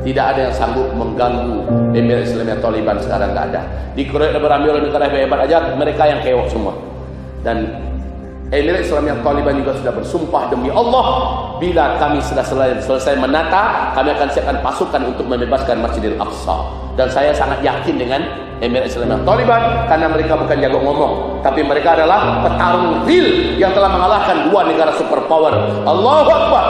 Tidak ada yang sanggup mengganggu Emirat Islamiyah Taliban sekarang, nggak ada. Dikeroyok dan berambil oleh negara hebat aja, mereka yang keok semua. Dan Emirat Islamiyah Taliban juga sudah bersumpah demi Allah, bila kami sudah selesai menata, kami akan siapkan pasukan untuk membebaskan Masjidil Aqsa. Dan saya sangat yakin dengan Emirat Islamiyah Taliban, karena mereka bukan jago ngomong, tapi mereka adalah petarung real yang telah mengalahkan dua negara superpower. Allahu Akbar.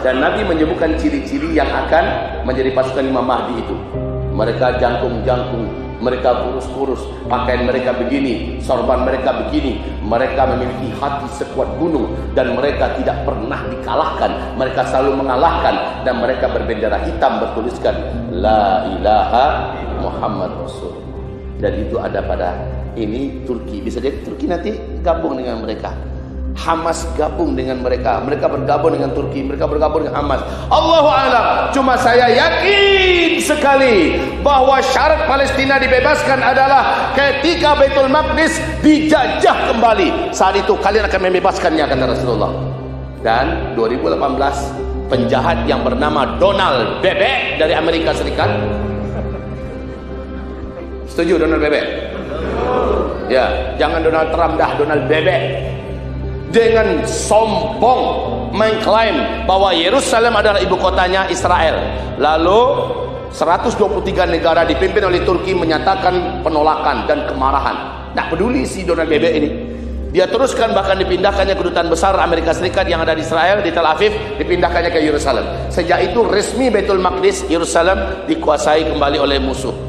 Dan Nabi menyebutkan ciri-ciri yang akan menjadi pasukan Imam Mahdi itu. Mereka jangkung-jangkung, mereka kurus-kurus, pakaian mereka begini, sorban mereka begini, mereka memiliki hati sekuat gunung, dan mereka tidak pernah dikalahkan, mereka selalu mengalahkan, dan mereka berbendera hitam bertuliskan La ilaha Muhammad Rasul. Dan itu ada pada ini Turki. Bisa jadi Turki nanti gabung dengan mereka. Hamas gabung dengan mereka, mereka bergabung dengan Turki, mereka bergabung dengan Hamas. Allahu a'lam. Cuma saya yakin sekali bahwa syarat Palestina dibebaskan adalah ketika Baitul Maqdis dijajah kembali. Saat itu kalian akan membebaskannya, kata Rasulullah. Dan 2018 penjahat yang bernama Donald Bebek dari Amerika Serikat. Setuju Donald Bebek? Ya, jangan Donald Trump dah, Donald Bebek. Dengan sombong mengklaim bahwa Yerusalem adalah ibu kotanya Israel. Lalu 123 negara dipimpin oleh Turki menyatakan penolakan dan kemarahan. Tak peduli si Donald Bebek ini. Dia teruskan, bahkan dipindahkannya kedutaan besar Amerika Serikat yang ada di Israel, di Tel Aviv, dipindahkannya ke Yerusalem. Sejak itu resmi Baitul Maqdis Yerusalem dikuasai kembali oleh musuh.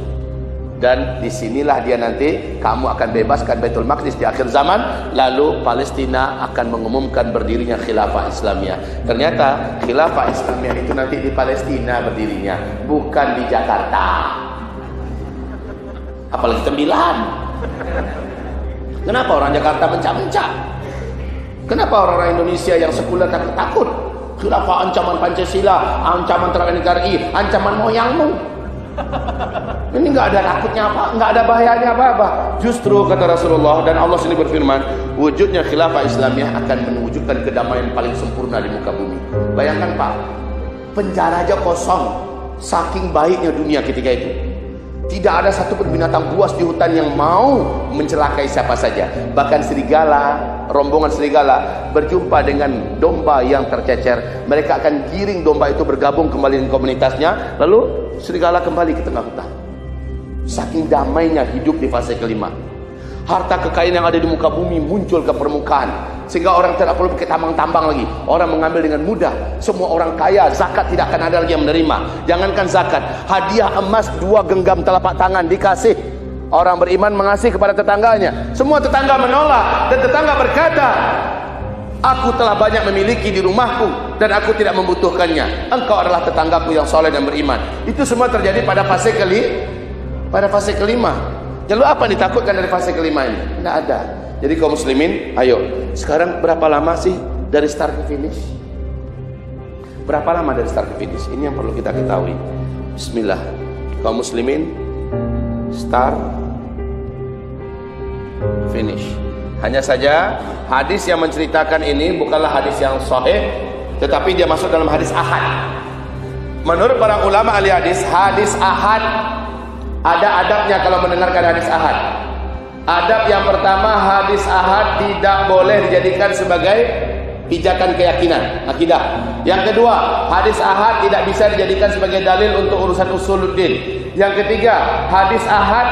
Dan disinilah dia nanti, kamu akan bebaskan Baitul Maqdis di akhir zaman, lalu Palestina akan mengumumkan berdirinya Khilafah Islamiyah. Ternyata Khilafah Islamiyah itu nanti di Palestina berdirinya, bukan di Jakarta. Apalagi 9. Kenapa orang Jakarta mencak-mencak? Kenapa orang-orang Indonesia yang sekuler takut? Khilafah ancaman Pancasila, ancaman terhadap NKRI, ancaman moyangmu. Ini nggak ada takutnya apa, nggak ada bahayanya apa-apa. Justru kata Rasulullah dan Allah sendiri berfirman, wujudnya khilafah Islamiyah akan mewujudkan kedamaian paling sempurna di muka bumi. Bayangkan Pak, penjara aja kosong, saking baiknya dunia ketika itu. Tidak ada satupun binatang buas di hutan yang mau mencelakai siapa saja. Bahkan serigala, rombongan serigala berjumpa dengan domba yang tercecer, mereka akan giring domba itu bergabung kembali dengan komunitasnya, lalu serigala kembali ke tengah hutan. Saking damainya hidup di fase kelima. Harta kekayaan yang ada di muka bumi muncul ke permukaan, sehingga orang tidak perlu pakai tambang-tambang lagi. Orang mengambil dengan mudah. Semua orang kaya, zakat tidak akan ada lagi yang menerima. Jangankan zakat, hadiah emas 2 genggam telapak tangan dikasih. Orang beriman mengasih kepada tetangganya. Semua tetangga menolak, dan tetangga berkata, aku telah banyak memiliki di rumahku dan aku tidak membutuhkannya. Engkau adalah tetanggaku yang soleh dan beriman. Itu semua terjadi pada fase kelima. Lalu apa yang ditakutkan dari fase kelima ini? Tidak ada. Jadi kaum muslimin, ayo. Sekarang berapa lama sih dari start ke finish? Berapa lama dari start ke finish? Ini yang perlu kita ketahui. Bismillah. Kaum muslimin, start, finish. Hanya saja hadis yang menceritakan ini bukanlah hadis yang sahih, tetapi dia masuk dalam hadis ahad. Menurut para ulama ahli hadis ahad ada adabnya kalau mendengarkan hadis ahad. Adab yang pertama, hadis ahad tidak boleh dijadikan sebagai pijakan keyakinan, akidah. Yang kedua, hadis ahad tidak bisa dijadikan sebagai dalil untuk urusan usuluddin. Yang ketiga, hadis ahad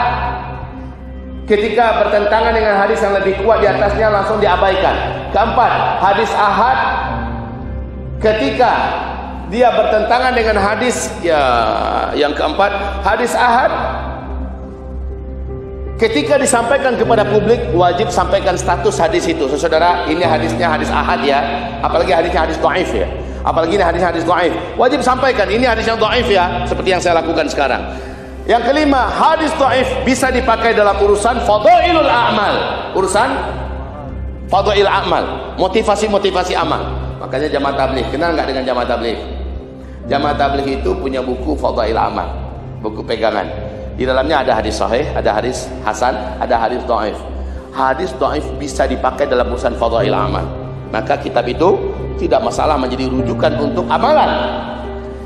ketika bertentangan dengan hadis yang lebih kuat di atasnya langsung diabaikan. Keempat, hadis ahad ketika dia bertentangan dengan hadis yang keempat, hadis ahad ketika disampaikan kepada publik wajib sampaikan status hadis itu. Saudara, ini hadisnya hadis ahad ya, apalagi hadisnya hadis dhaif ya, apalagi ini hadis dhaif, wajib sampaikan ini hadis yang dhaif ya, seperti yang saya lakukan sekarang. Yang kelima, hadis dhaif bisa dipakai dalam urusan fadailul a'mal, urusan fadail amal, motivasi amal. Makanya jamaah tabligh, kenal nggak dengan jamaah tabligh? Jamaah tabligh itu punya buku fadail amal, buku pegangan. Di dalamnya ada hadis sahih, ada hadis hasan, ada hadis dhaif. Hadis dhaif bisa dipakai dalam urusan fadhail amal. Maka kitab itu tidak masalah menjadi rujukan untuk amalan.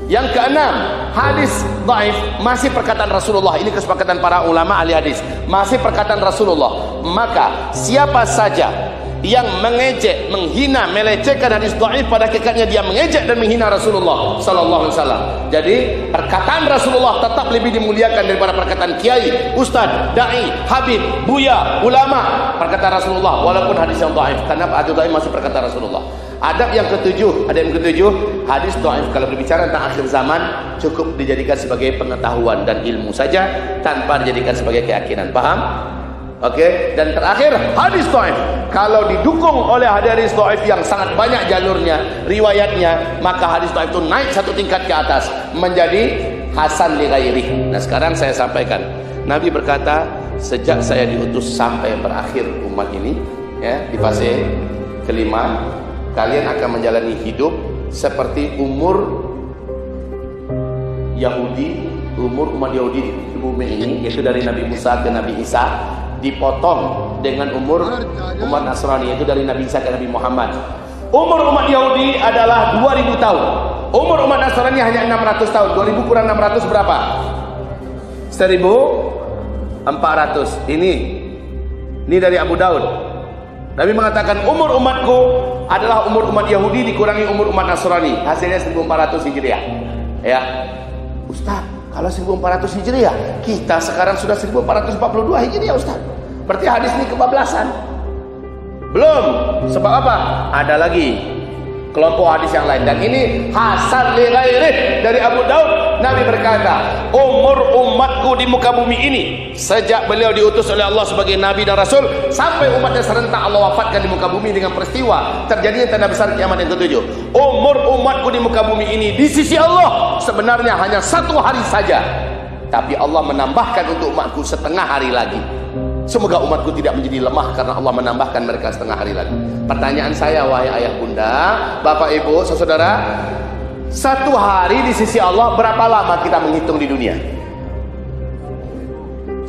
Yang keenam, hadis dhaif masih perkataan Rasulullah. Ini kesepakatan para ulama ahli hadis, masih perkataan Rasulullah. Maka siapa saja yang mengejek, menghina, melecehkan hadis dhaif, pada hakikatnya dia mengejek dan menghina Rasulullah sallallahu alaihi wasallam. Jadi perkataan Rasulullah tetap lebih dimuliakan daripada perkataan kiai, ustaz, dai, habib, buya, ulama. Perkataan Rasulullah walaupun hadis yang dhaif. Kenapa hadis dhaif masih perkataan Rasulullah? Adab yang ketujuh, hadis dhaif kalau berbicara tentang akhir zaman cukup dijadikan sebagai pengetahuan dan ilmu saja tanpa dijadikan sebagai keyakinan. Paham? Oke. Dan terakhir, hadis dhaif kalau didukung oleh hadis dhaif yang sangat banyak jalurnya, riwayatnya, maka hadis dhaif itu naik satu tingkat ke atas menjadi hasan li ghairi. Nah, sekarang saya sampaikan. Nabi berkata, sejak saya diutus sampai berakhir umat ini, ya, di fase kelima, kalian akan menjalani hidup seperti umur Yahudi, umur umat Yahudi di bumi ini, yaitu dari Nabi Musa ke Nabi Isa, dipotong dengan umur umat Nasrani, yaitu dari Nabi Isa ke Nabi Muhammad. Umur umat Yahudi adalah 2000 tahun. Umur umat Nasrani hanya 600 tahun. 2000 kurang 600 berapa? 1400. Ini dari Abu Daud. Nabi mengatakan umur umatku adalah umur umat Yahudi dikurangi umur umat Nasrani, hasilnya 1400 Hijriah. Ya, Ustaz, kalau 1400 Hijriah, kita sekarang sudah 1442 Hijriah, Ustaz. Berarti hadis ini kebablasan. Belum. Sebab apa? Ada lagi kelompok hadis yang lain, dan ini hasan li ghairi dari Abu Daud. Nabi berkata, umur umatku di muka bumi ini sejak beliau diutus oleh Allah sebagai nabi dan rasul sampai umatnya serentak Allah wafatkan di muka bumi dengan peristiwa terjadinya tanda besar kiamat yang ketujuh. Umur umatku di muka bumi ini di sisi Allah sebenarnya hanya 1 hari saja, tapi Allah menambahkan untuk umatku setengah hari lagi. Semoga umatku tidak menjadi lemah karena Allah menambahkan mereka setengah hari lagi. Pertanyaan saya, wahai ayah bunda, bapak ibu, saudara, 1 hari di sisi Allah berapa lama kita menghitung di dunia?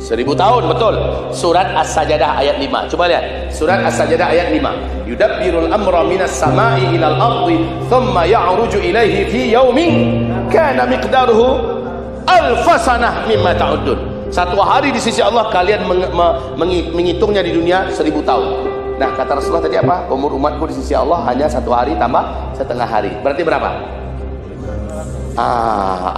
1000 tahun, betul. Surat As-Sajdah ayat 5. Coba lihat. Surat As-Sajdah ayat 5. Yudabbirul amra minas sama'i ilal ardi thumma ya'ruju ilaihi fi yaumin kana miqdaruhu alfasanah mimma ta'uddun. 1 hari di sisi Allah kalian menghitungnya di dunia 1000 tahun. Nah, kata Rasulullah tadi apa? Umur umatku di sisi Allah hanya 1 hari tambah setengah hari. Berarti berapa?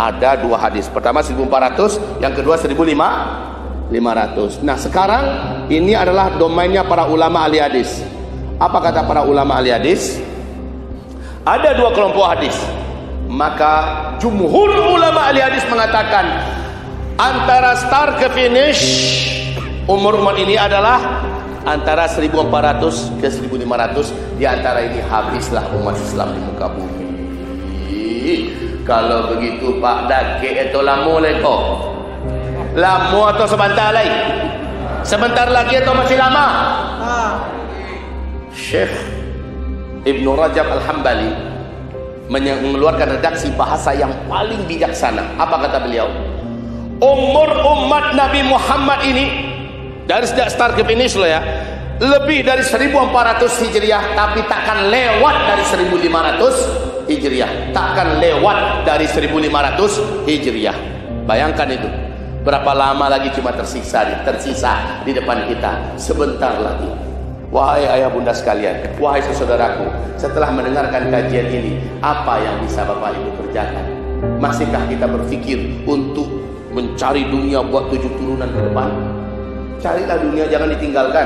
Ada 2 hadis. Pertama 1400, yang kedua 1500. Nah, sekarang ini adalah domainnya para ulama ahli hadis. Apa kata para ulama ahli hadis? Ada 2 kelompok hadis. Maka jumhur ulama ahli hadis mengatakan antara start ke finish umur umat ini adalah antara 1400 ke 1500. Di antara ini habislah umat Islam di muka bumi. Kalau begitu Pak Dake itu lamu leko. Lamu atau sebentar lagi? Sebentar lagi atau masih lama? Syekh Ibnu Rajab Al-Hambali mengeluarkan redaksi bahasa yang paling bijaksana. Apa kata beliau? Umur umat Nabi Muhammad ini dari sejak start ke finish loh ya, lebih dari 1400 Hijriah, tapi takkan lewat dari 1500 Hijriah. Takkan lewat dari 1500 Hijriah. Bayangkan itu. Berapa lama lagi cuma tersisa di depan kita. Sebentar lagi. Wahai ayah bunda sekalian, wahai saudaraku, setelah mendengarkan kajian ini, apa yang bisa Bapak Ibu kerjakan? Masihkah kita berpikir untuk mencari dunia buat 7 turunan ke depan? Carilah dunia, jangan ditinggalkan.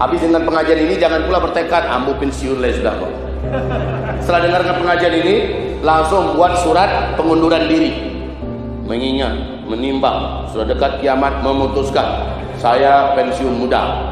Habis dengan pengajian ini jangan pula bertekad ambu pensiun lah sudah kok. Setelah dengarkan pengajian ini langsung buat surat pengunduran diri. Mengingat, menimbang, sudah dekat kiamat, memutuskan saya pensiun muda.